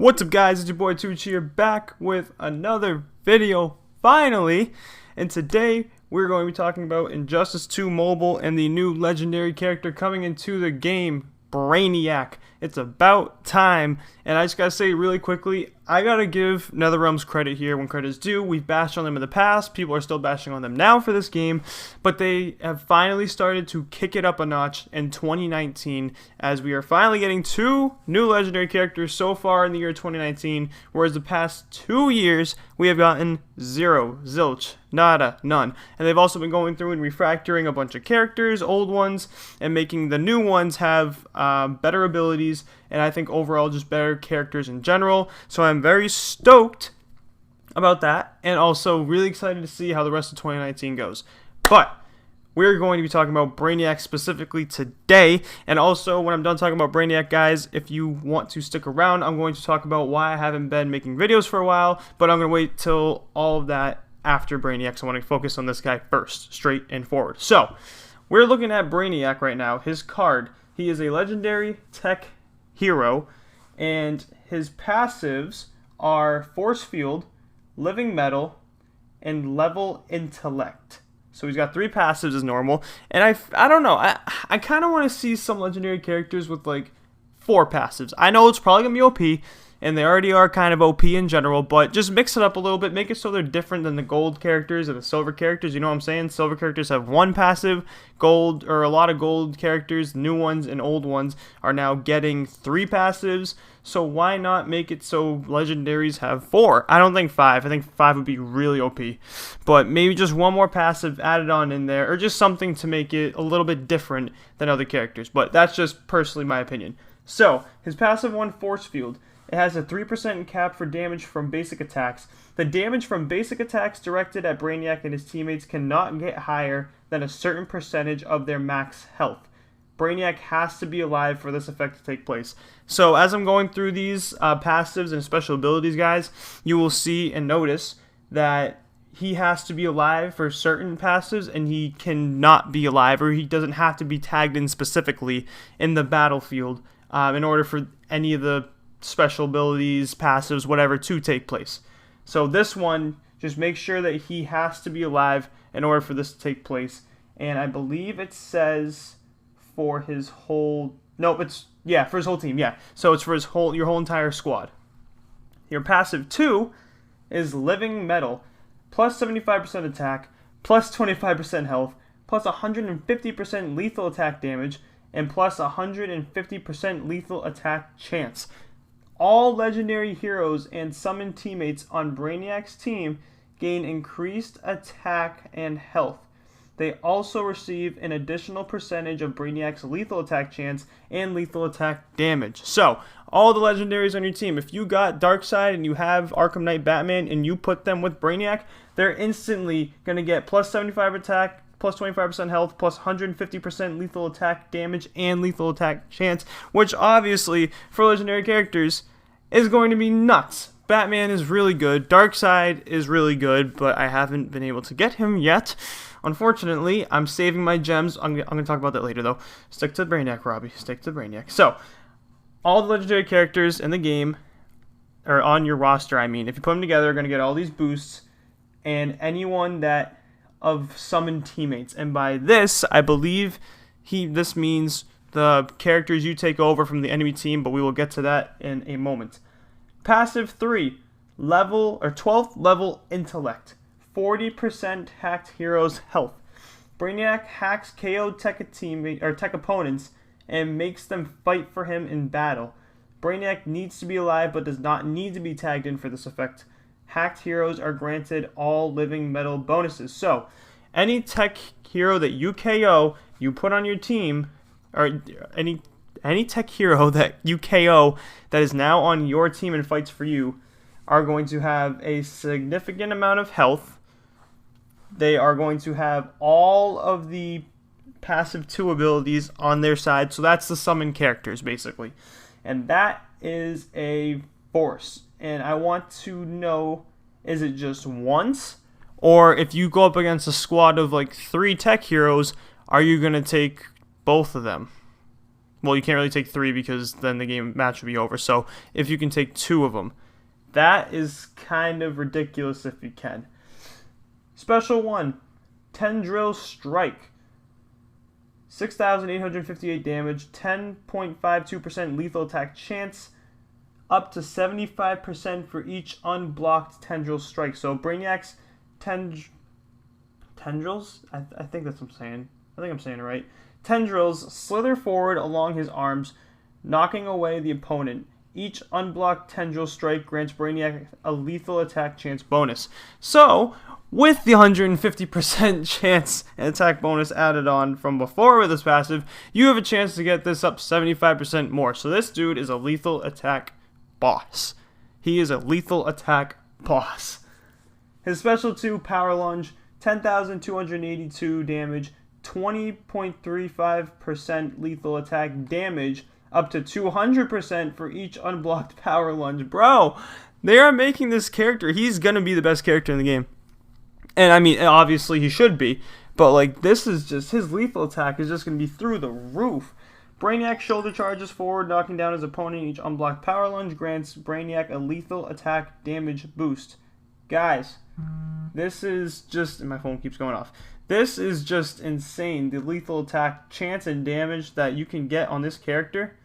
What's up, guys? It's your boy Tooch here, back with another video, finally. And today, we're going to be talking about Injustice 2 Mobile and the new legendary character coming into the game, Brainiac. It's about time. And I just gotta say really quickly, I gotta give NetherRealms credit here when credit's due. We've bashed on them in the past. People are still bashing on them now for this game. But they have finally started to kick it up a notch in 2019, as we are finally getting 2 new legendary characters so far in the year 2019, whereas the past 2 years, we have gotten 0, zilch, nada, none. And they've also been going through and refactoring a bunch of characters, old ones, and making the new ones have better abilities, and I think overall just better characters in general. So I'm very stoked about that, and also really excited to see how the rest of 2019 goes. But we're going to be talking about Brainiac specifically today, and also when I'm done talking about Brainiac, guys, if you want to stick around, I'm going to talk about why I haven't been making videos for a while, but I'm going to wait till all of that after Brainiac, so I want to focus on this guy first, straight and forward. So, we're looking at Brainiac right now. His card, he is a legendary tech hero, and his passives are Force Field, Living Metal, and Level Intellect. So he's got 3 passives as normal, and I don't know, I kind of want to see some legendary characters with like 4 passives. I know it's probably going to be OP, and they already are kind of OP in general, but just mix it up a little bit, make it so they're different than the gold characters or the silver characters, you know what I'm saying? Silver characters have 1 passive, gold, or a lot of gold characters, new ones and old ones, are now getting 3 passives, so why not make it so legendaries have 4? I don't think 5, I think 5 would be really OP, but maybe just 1 more passive added on in there, or just something to make it a little bit different than other characters, but that's just personally my opinion. So, his passive 1, Force Field. It has a 3% cap for damage from basic attacks. The damage from basic attacks directed at Brainiac and his teammates cannot get higher than a certain percentage of their max health. Brainiac has to be alive for this effect to take place. So as I'm going through these passives and special abilities, guys, you will see and notice that he has to be alive for certain passives, and he cannot be alive, or he doesn't have to be tagged in specifically in the battlefield in order for any of the special abilities, passives, whatever, to take place. So this one, just make sure that he has to be alive in order for this to take place. And I believe it says for his whole, nope, it's, yeah, for his whole team, yeah. So it's for your whole entire squad. Your passive 2 is Living Metal, plus 75% attack, plus 25% health, plus 150% lethal attack damage, and plus 150% lethal attack chance. All legendary heroes and summoned teammates on Brainiac's team gain increased attack and health. They also receive an additional percentage of Brainiac's lethal attack chance and lethal attack damage. So, all the legendaries on your team, if you got Darkseid and you have Arkham Knight Batman and you put them with Brainiac, they're instantly going to get plus 75 attack, plus 25% health, plus 150% lethal attack damage and lethal attack chance, which obviously, for legendary characters, is going to be nuts. Batman is really good, Darkseid is really good, but I haven't been able to get him yet. Unfortunately, I'm saving my gems. I'm going to talk about that later, though. Stick to Brainiac, Robbie. Stick to Brainiac. So, all the legendary characters in the game, or on your roster, I mean, if you put them together, are going to get all these boosts, and anyone that of summoned teammates. And by this, I believe this means the characters you take over from the enemy team, but we will get to that in a moment. Passive 3, 12th level Intellect, 40% hacked heroes health. Brainiac hacks KO tech opponents and makes them fight for him in battle. Brainiac needs to be alive but does not need to be tagged in for this effect. Hacked heroes are granted all Living Metal bonuses. So, any tech hero that you KO, you put on your team, or any tech hero that you KO that is now on your team and fights for you, are going to have a significant amount of health. They are going to have all of the passive 2 abilities on their side. So that's the summon characters, basically. And that is a force. And I want to know, is it just once? Or if you go up against a squad of like 3 tech heroes, are you going to take both of them? well, you can't really take 3 because then the game match would be over. So if you can take 2 of them, that is kind of ridiculous if you can. Special 1, Tendril Strike. 6,858 damage, 10.52% lethal attack chance, up to 75% for each unblocked Tendril Strike. So Brainiac's tendrils? I think that's what I'm saying. I think I'm saying it right. Tendrils slither forward along his arms, knocking away the opponent. Each unblocked Tendril Strike grants Brainiac a lethal attack chance bonus. So, with the 150% chance and attack bonus added on from before with this passive, you have a chance to get this up 75% more. So this dude is a lethal attack boss. He is a lethal attack boss. His special 2, Power Lunge, 10,282 damage, 20.35% lethal attack damage, up to 200% for each unblocked Power Lunge. Bro, they are making this character, he's going to be the best character in the game. And I mean, obviously he should be, but like this is just, his lethal attack is just going to be through the roof. Brainiac shoulder charges forward, knocking down his opponent. Each unblocked Power Lunge grants Brainiac a lethal attack damage boost. Guys, this is just, my phone keeps going off. This is just insane, the lethal attack chance and damage that you can get on this character.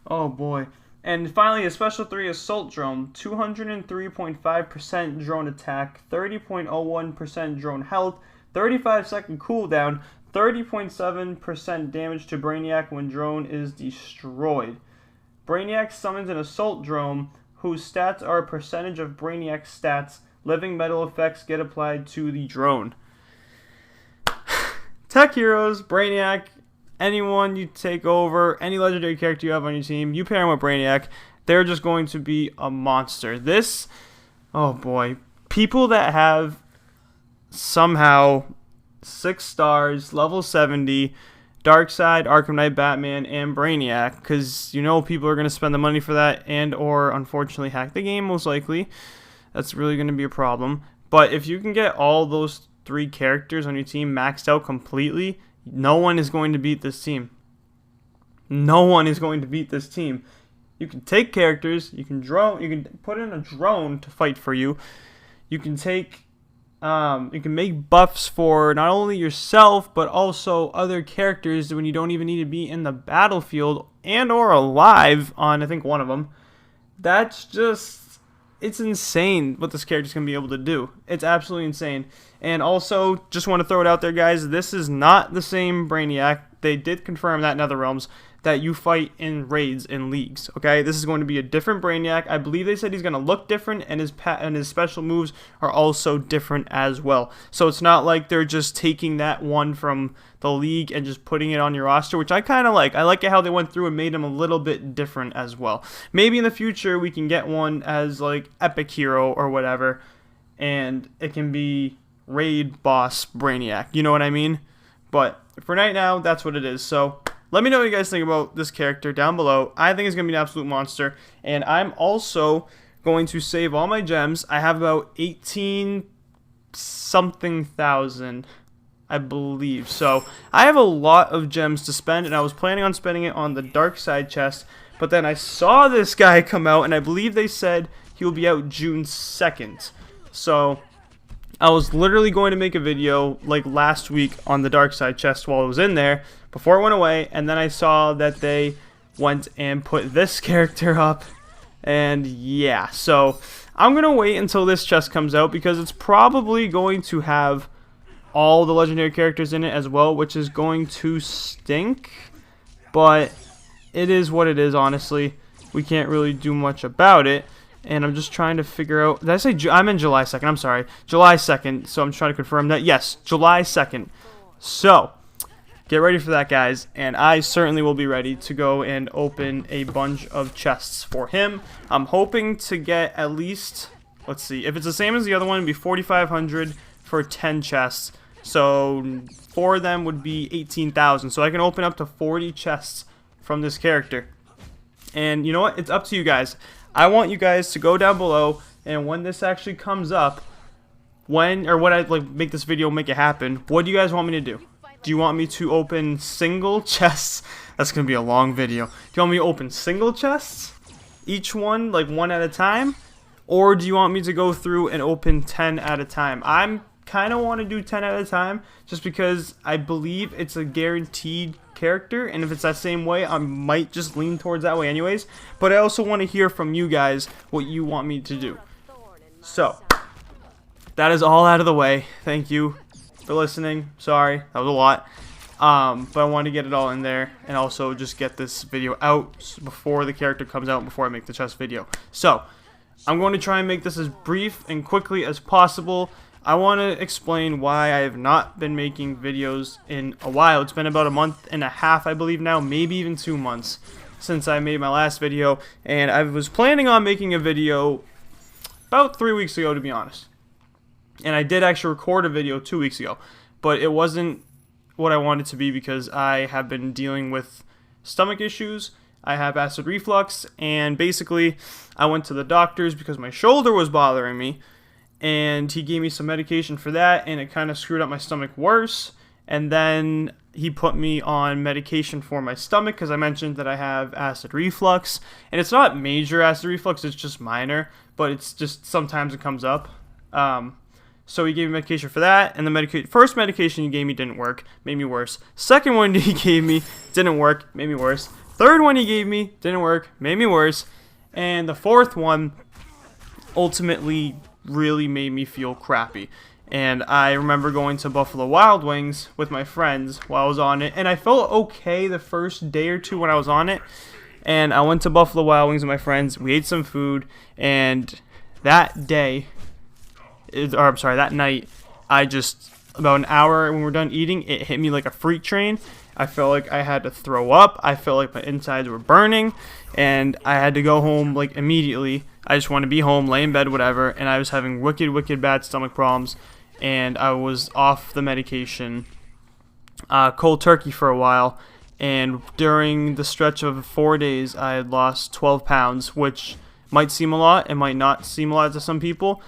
Oh boy. And finally, a special 3 Assault Drone, 203.5% drone attack, 30.01% drone health, 35-second cooldown, 30.7% damage to Brainiac when drone is destroyed. Brainiac summons an Assault Drone whose stats are a percentage of Brainiac's stats. Living metal effects get applied to the drone. Tech heroes, Brainiac, anyone you take over, any legendary character you have on your team, you pair them with Brainiac, they're just going to be a monster. This, oh boy, people that have somehow 6 stars, level 70, Darkseid, Arkham Knight, Batman, and Brainiac, because you know people are going to spend the money for that and or unfortunately hack the game most likely. That's really going to be a problem. But if you can get all those 3 characters on your team maxed out completely, no one is going to beat this team. No one is going to beat this team. You can take characters, you can put in a drone to fight for you. You can take you can make buffs for not only yourself but also other characters when you don't even need to be in the battlefield and or alive on I think one of them. That's just, it's insane what this character's going to be able to do. It's absolutely insane. And also, just want to throw it out there, guys, this is not the same Brainiac. They did confirm that in NetherRealms that you fight in raids in leagues, okay? This is going to be a different Brainiac. I believe they said he's going to look different, and his special moves are also different as well. So it's not like they're just taking that one from the league and just putting it on your roster, which I kind of like. I like how they went through and made him a little bit different as well. Maybe in the future we can get one as like epic hero or whatever, and it can be raid boss Brainiac. You know what I mean? But for right now, that's what it is. So let me know what you guys think about this character down below. I think it's going to be an absolute monster. And I'm also going to save all my gems. I have about 18-something thousand, I believe. So I have a lot of gems to spend, and I was planning on spending it on the Darkseid chest. But then I saw this guy come out, and I believe they said he will be out June 2nd. So I was literally going to make a video like last week on the Darkseid chest while it was in there before it went away, and then I saw that they went and put this character up, and yeah, so I'm gonna wait until this chest comes out because it's probably going to have all the legendary characters in it as well, which is going to stink, but it is what it is. Honestly, we can't really do much about it. And I'm just trying to figure out, did I say, I'm in July 2nd, I'm sorry, July 2nd, so I'm trying to confirm that, yes, July 2nd, so, get ready for that, guys, and I certainly will be ready to go and open a bunch of chests for him. I'm hoping to get at least, let's see, if it's the same as the other one, it'd be 4,500 for 10 chests, so 4 of them would be 18,000, so I can open up to 40 chests from this character, and you know what, it's up to you guys. I want you guys to go down below, and when this actually comes up, when I like make this video, make it happen, what do you guys want me to do? do you want me to open single chests? That's going to be a long video. Do you want me to open single chests? Each one, like one at a time? Or do you want me to go through and open 10 at a time? I'm kind of want to do 10 at a time just because I believe it's a guaranteed character, and if it's that same way, I might just lean towards that way anyways. But I also want to hear from you guys what you want me to do. So that is all out of the way. Thank you for listening. Sorry, that was a lot. But I want to get it all in there and also just get this video out before the character comes out, before I make the chest video. So I'm going to try and make this as brief and quickly as possible. I want to explain why I have not been making videos in a while. It's been about a month and a half, I believe now, maybe even 2 months since I made my last video. And I was planning on making a video about 3 weeks ago, to be honest. And I did actually record a video 2 weeks ago, but it wasn't what I wanted to be because I have been dealing with stomach issues. I have acid reflux, and basically I went to the doctors because my shoulder was bothering me, and he gave me some medication for that, and it kind of screwed up my stomach worse. And then he put me on medication for my stomach because I mentioned that I have acid reflux, and it's not major acid reflux, it's just minor, but it's just sometimes it comes up. So he gave me medication for that, and the first medication he gave me didn't work, made me worse. Second one he gave me didn't work, made me worse. Third one he gave me didn't work, made me worse. And the fourth one ultimately really made me feel crappy. And I remember going to Buffalo Wild Wings with my friends while I was on it, and I felt okay the first day or two when I was on it. And I went to Buffalo Wild Wings with my friends, we ate some food, and that night, about an hour when we were done eating, it hit me like a freight train. I felt like I had to throw up. I felt like my insides were burning, and I had to go home like immediately. I just wanted to be home, lay in bed, whatever, and I was having wicked bad stomach problems, and I was off the medication cold turkey for a while, and during the stretch of 4 days, I had lost 12 pounds, which might seem a lot, it might not seem a lot to some people,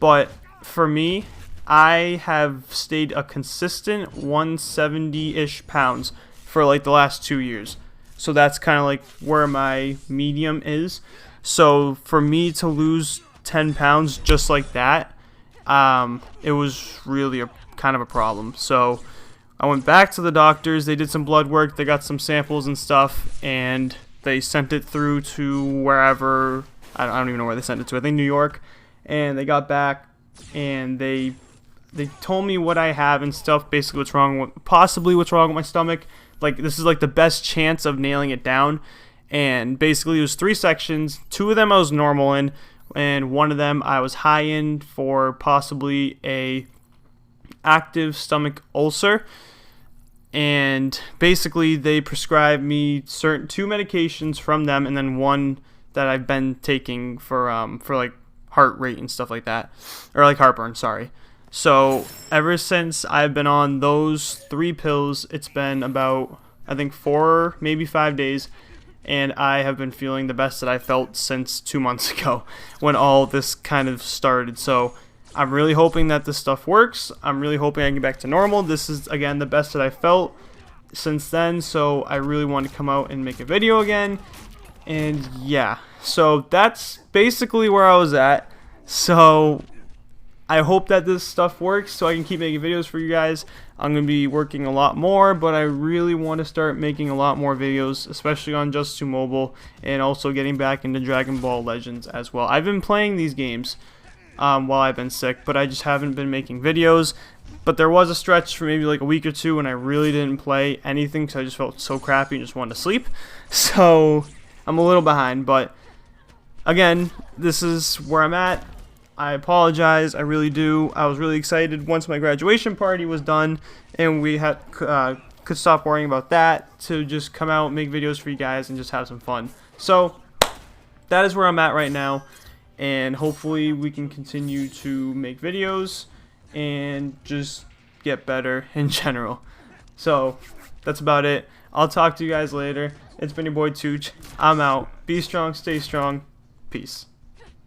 but for me, I have stayed a consistent 170-ish pounds for like the last 2 years. So that's kind of like where my medium is. So for me to lose 10 pounds just like that, it was really kind of a problem. So I went back to the doctors. They did some blood work. They got some samples and stuff, and they sent it through to wherever. I don't even know where they sent it to. I think New York. And they got back, and they told me what I have and stuff, basically possibly what's wrong with my stomach. Like, this is like the best chance of nailing it down. And basically it was 3 sections. 2 of them I was normal in, and 1 of them I was high in for possibly a active stomach ulcer. And basically they prescribed me 2 medications from them, and then 1 that I've been taking for like heart rate and stuff like that, or like heartburn, sorry. So ever since I've been on those 3 pills, it's been about, I think, 4, maybe 5 days, and I have been feeling the best that I felt since 2 months ago when all this kind of started. So I'm really hoping that this stuff works. I'm really hoping I can get back to normal. This is, again, the best that I felt since then, so I really want to come out and make a video again. And yeah, so that's basically where I was at. So I hope that this stuff works so I can keep making videos for you guys. I'm going to be working a lot more, but I really want to start making a lot more videos, especially on Just 2 Mobile, and also getting back into Dragon Ball Legends as well. I've been playing these games while I've been sick, but I just haven't been making videos. But there was a stretch for maybe like a week or 2 when I really didn't play anything because I just felt so crappy and just wanted to sleep. So I'm a little behind, but again, this is where I'm at. I apologize, I really do. I was really excited once my graduation party was done and we could stop worrying about that to just come out, make videos for you guys, and just have some fun. So that is where I'm at right now, and hopefully we can continue to make videos and just get better in general. So that's about it. I'll talk to you guys later. It's been your boy Tooch. I'm out. Be strong, stay strong. Peace.